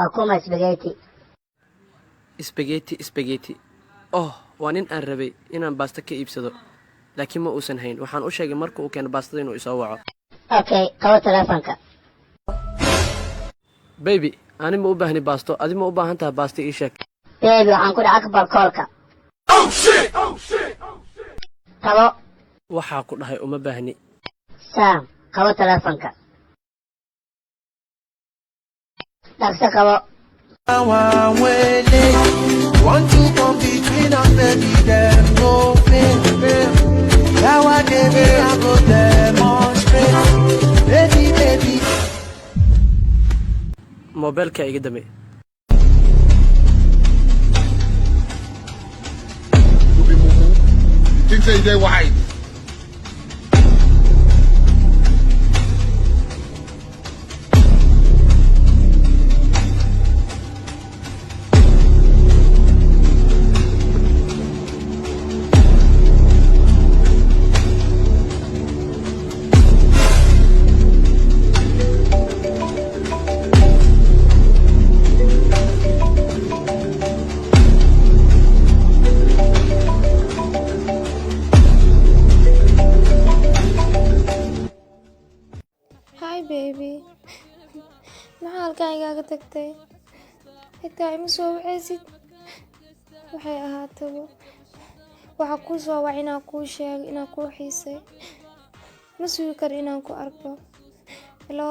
وكوما سباجيتي spaghetti oh waa nin aan rabay inaan baasta ka iibsado laakiin ma uusan hayn waxaan u sheegay marka uu keeno baastada inuu isoo waco اوكي قوة تلفونك baby ani ma u baahni baasto adi ma u baahan tahay baasta ii sheeg بيبي وحنكون اكبر كولكا قوة waxaa ku dhahay uma baahni سام قوة تلفونك دكسة قوة Want to come between us, baby, them no pain. Now I go demonstrate, baby. mobilka iga damay Things say they wide. Hi baby. maxaa halkaaga tagtay xitaa ima soo wacaysid waxay ahaataba waxa ku soo wac inaan kuu sheego inaan kuu xiisay ma sugi karo inaan ku arko hello